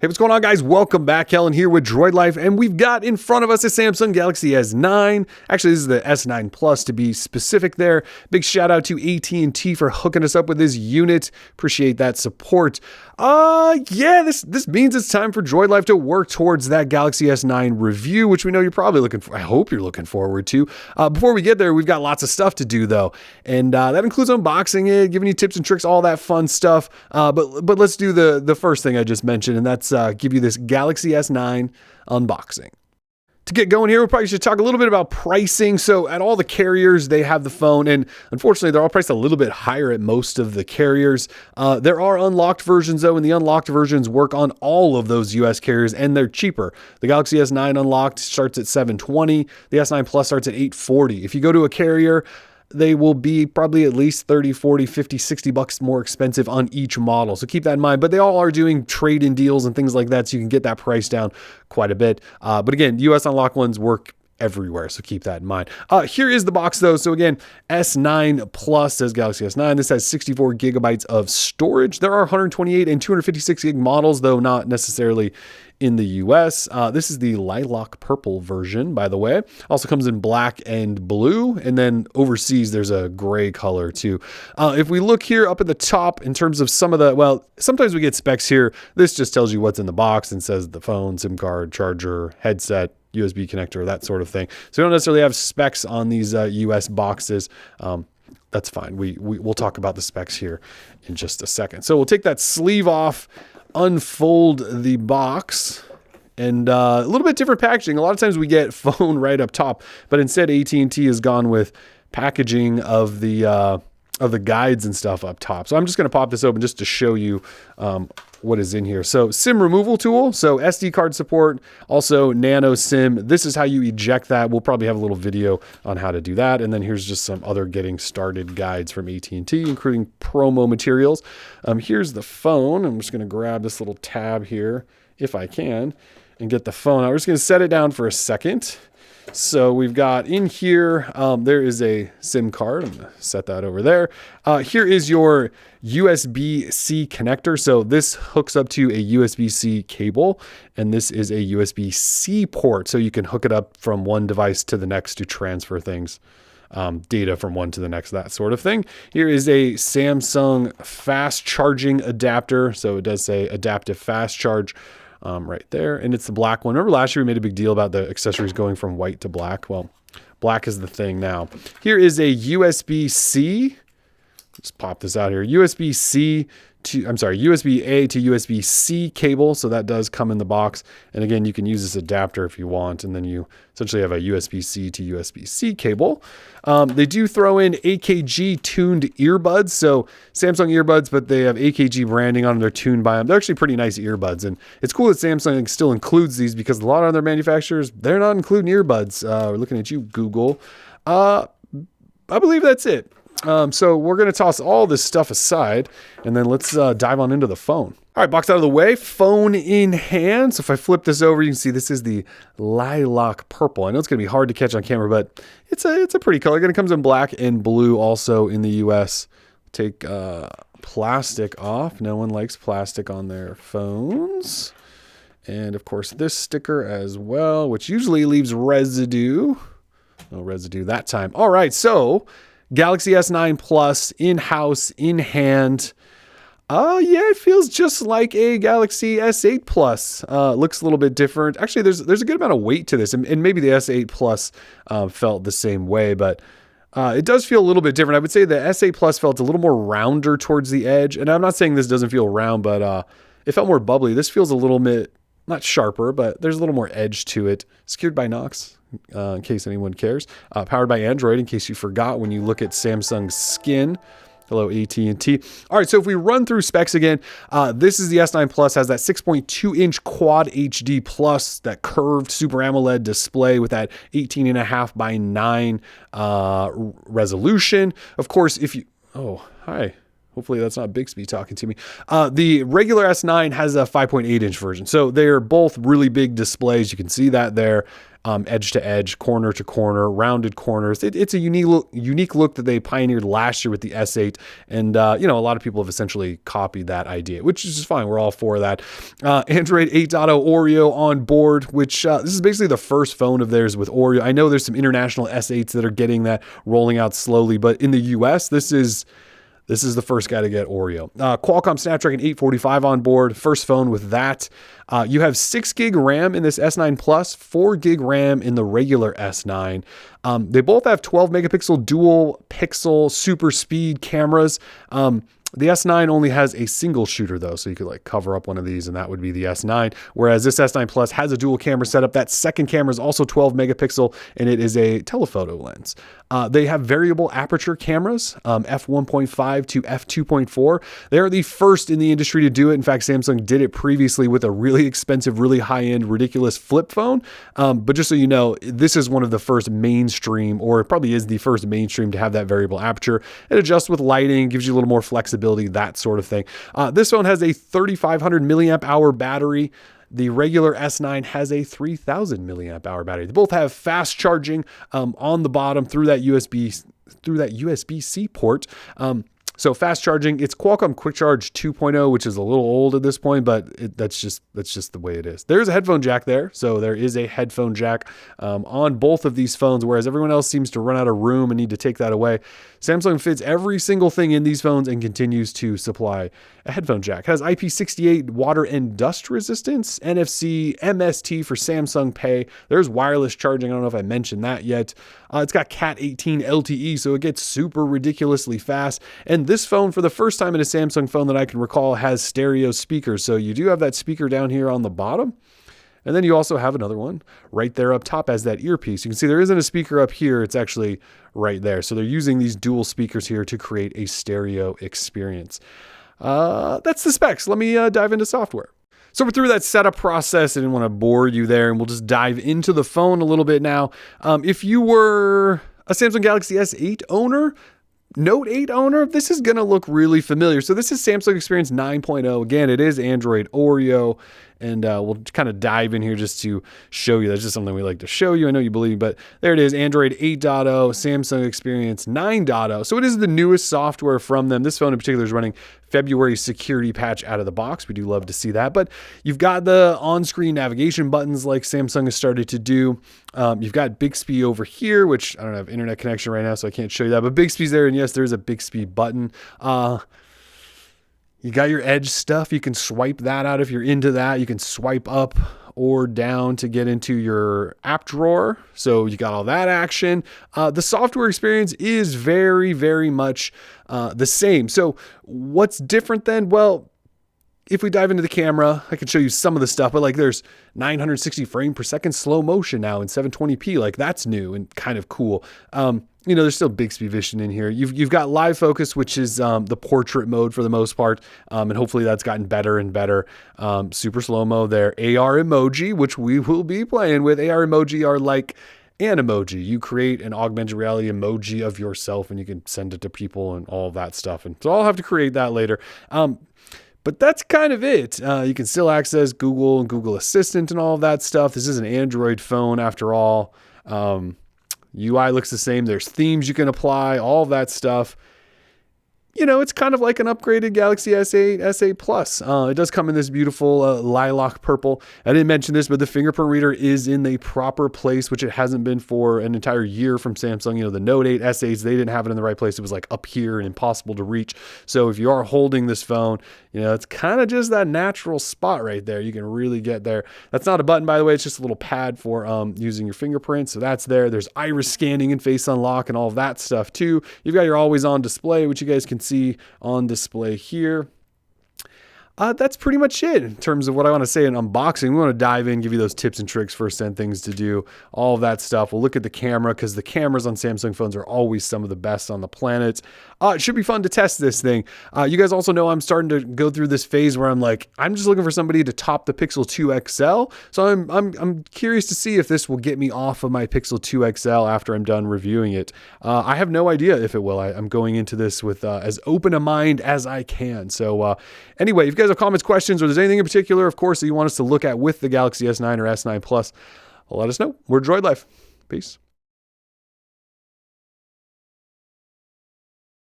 Hey, what's going on, guys? Welcome back. Kellen here with Droid Life, and we've got in front of us a Samsung Galaxy S9. Actually, this is the S9 Plus to be specific there. Big shout out to AT&T for hooking us up with this unit. Appreciate that support. This means it's time for Droid Life to work towards that Galaxy S9 review, which we know you're probably looking for. I hope you're looking forward to. Before we get there, we've got lots of stuff to do, though, and that includes unboxing it, giving you tips and tricks, all that fun stuff. But let's do the first thing I just mentioned, and that's give you this Galaxy S9 unboxing. To get going here, we probably should talk a little bit about pricing. So at all the carriers, they have the phone, and unfortunately, they're all priced a little bit higher at most of the carriers. There are unlocked versions, though, and the unlocked versions work on all of those US carriers, and they're cheaper. The Galaxy S9 unlocked starts at $720. The S9 Plus starts at $840. If you go to a carrier, they will be probably at least 30, 40, 50, 60 bucks more expensive on each model. So keep that in mind, but they all are doing trade-in deals and things like that. So you can get that price down quite a bit. But again, US unlock ones work everywhere. So keep that in mind. Here is the box though. So again, S9 Plus says Galaxy S9. This has 64 gigabytes of storage. There are 128 and 256 gig models, though not necessarily in the US. This is the lilac purple version, by the way. Also comes in black and blue. And then overseas, there's a gray color too. If we look here up at the top in terms of some of the, well, sometimes we get specs here. This just tells you what's in the box and says the phone, SIM card, charger, headset, USB connector, that sort of thing. So we don't necessarily have specs on these US boxes. That's fine. We'll talk about the specs here in just a second. So we'll take that sleeve off, unfold the box, and a little bit different packaging. A lot of times we get phone right up top, but instead AT&T has gone with packaging of the guides and stuff up top. So I'm just going to pop this open just to show you what is in here. So SIM removal tool, so SD card support, also nano SIM. This is how you eject that. We'll probably have a little video on how to do that. And then here's just some other getting started guides from AT&T, including promo materials. Here's the phone. I'm just going to grab this little tab here if I can and get the phone. I'm just going to set it down for a second. So we've got in here, there is a SIM card. I'm going to set that over there. Here is your USB-C connector. So this hooks up to a USB-C cable, and this is a USB-C port. So you can hook it up from one device to the next to transfer things, data from one to the next, that sort of thing. Here is a Samsung fast charging adapter. So it does say adaptive fast charge. Right there. And it's the black one. Remember last year we made a big deal about the accessories going from white to black? Well, black is the thing now. Here is a USB-C. Let's pop this out here. USB-A to USB-C cable. So that does come in the box. And again, you can use this adapter if you want. And then you essentially have a USB-C to USB-C cable. They do throw in AKG tuned earbuds. So Samsung earbuds, but they have AKG branding on them. They're tuned by them. They're actually pretty nice earbuds. And it's cool that Samsung still includes these because a lot of other manufacturers, they're not including earbuds. We're looking at you, Google. I believe that's it. So we're going to toss all this stuff aside, and then let's dive on into the phone. All right, box out of the way, phone in hand. So if I flip this over, you can see this is the lilac purple. I know it's going to be hard to catch on camera, but it's a pretty color. It comes in black and blue also in the US. Take plastic off. No one likes plastic on their phones. And of course, this sticker as well, which usually leaves residue. No residue that time. All right, so Galaxy S9 Plus in-house, in hand. It feels just like a Galaxy S8 Plus. Looks a little bit different. Actually, there's a good amount of weight to this, and maybe the S8 Plus felt the same way, but it does feel a little bit different. I would say the S8 Plus felt a little more rounder towards the edge, and I'm not saying this doesn't feel round, but it felt more bubbly. This feels a little bit, not sharper, but there's a little more edge to it. Secured by Knox. In case anyone cares. Powered by Android, in case you forgot when you look at Samsung's skin. Hello, AT&T. All right, so if we run through specs again, this is the S9 Plus, has that 6.2-inch Quad HD Plus, that curved Super AMOLED display with that 18.5 by 9 resolution. Of course, if you... Oh, hi. Hopefully that's not Bixby talking to me. The regular S9 has a 5.8-inch version. So they're both really big displays. You can see that there, edge to edge, corner to corner, rounded corners. It's a unique look that they pioneered last year with the S8. And, a lot of people have essentially copied that idea, which is just fine. We're all for that. Android 8.0 Oreo on board, which this is basically the first phone of theirs with Oreo. I know there's some international S8s that are getting that rolling out slowly, but in the US, this is the first guy to get Oreo. Qualcomm Snapdragon 845 on board. First phone with that. You have 6 gig RAM in this S9 Plus, 4 gig RAM in the regular S9. They both have 12 megapixel dual pixel super speed cameras. The S9 only has a single shooter though, so you could like cover up one of these and that would be the S9. Whereas this S9 Plus has a dual camera setup. That second camera is also 12 megapixel and it is a telephoto lens. They have variable aperture cameras, f1.5 to f2.4. They are the first in the industry to do it. In fact, Samsung did it previously with a really expensive, really high-end, ridiculous flip phone. But just so you know, this is one of the first mainstream, or it probably is the first mainstream to have that variable aperture. It adjusts with lighting, gives you a little more flexibility, that sort of thing. This phone has a 3,500 milliamp hour battery. The regular S9 has a 3,000 milliamp hour battery. They both have fast charging on the bottom through that USB-C port. So fast charging, it's Qualcomm Quick Charge 2.0, which is a little old at this point, but that's just the way it is. There's a headphone jack there. So there is a headphone jack on both of these phones, whereas everyone else seems to run out of room and need to take that away. Samsung fits every single thing in these phones and continues to supply a headphone jack. It has IP68 water and dust resistance, NFC, MST for Samsung Pay. There's wireless charging. I don't know if I mentioned that yet. It's got Cat 18 LTE, so it gets super ridiculously fast. And this phone, for the first time in a Samsung phone that I can recall, has stereo speakers. So you do have that speaker down here on the bottom. And then you also have another one right there up top as that earpiece. You can see there isn't a speaker up here. It's actually right there. So they're using these dual speakers here to create a stereo experience. That's the specs. Let me dive into software. So we're through that setup process. I didn't want to bore you there, and we'll just dive into the phone a little bit now. If you were a Samsung Galaxy S8 owner, Note 8 owner, this is going to look really familiar. So this is Samsung Experience 9.0. Again, it is Android Oreo, and we'll kind of dive in here just to show you. That's just something we like to show you. I know you believe, but there it is, Android 8.0, Samsung Experience 9.0. So it is the newest software from them. This phone in particular is running February security patch out of the box. We do love to see that, but you've got the on-screen navigation buttons like Samsung has started to do. You've got Bixby over here, which I don't have internet connection right now, so I can't show you that, but Bixby's there, and yes, there's a Bixby button. You got your Edge stuff. You can swipe that out if you're into that. You can swipe up or down to get into your app drawer. So you got all that action. The software experience is very, very much the same. So what's different then? Well, if we dive into the camera, I can show you some of the stuff, but like there's 960 frame per second slow motion now in 720p. Like that's new and kind of cool. There's still Bixby Vision in here. You've got live focus, which is the portrait mode for the most part. And hopefully that's gotten better and better. Super slow-mo there. AR emoji, which we will be playing with. AR emoji are like an emoji. You create an augmented reality emoji of yourself and you can send it to people and all that stuff. And so I'll have to create that later. But that's kind of it. You can still access Google and Google Assistant and all of that stuff. This is an Android phone after all. UI looks the same. There's themes you can apply, all of that stuff. It's kind of like an upgraded Galaxy S8, S8 Plus. It does come in this beautiful lilac purple. I didn't mention this, but the fingerprint reader is in the proper place, which it hasn't been for an entire year from Samsung. The Note 8 S8s, they didn't have it in the right place. It was like up here and impossible to reach. So if you are holding this phone, it's kind of just that natural spot right there. You can really get there. That's not a button, by the way. It's just a little pad for using your fingerprint. So that's there. There's iris scanning and face unlock and all of that stuff too. You've got your always on display, which you guys can see on display here. That's pretty much it in terms of what I want to say in unboxing. We want to dive in, give you those tips and tricks, first 10 things to do, all of that stuff. We'll look at the camera because the cameras on Samsung phones are always some of the best on the planet. It should be fun to test this thing. You guys also know I'm starting to go through this phase where I'm like, I'm just looking for somebody to top the Pixel 2 XL. So I'm curious to see if this will get me off of my Pixel 2 XL after I'm done reviewing it. I have no idea if it will. I'm going into this with as open a mind as I can. So anyway, if you guys have comments, questions, or there's anything in particular, of course, that you want us to look at with the Galaxy S9 or S9 Plus, let us know. We're Droid Life. Peace.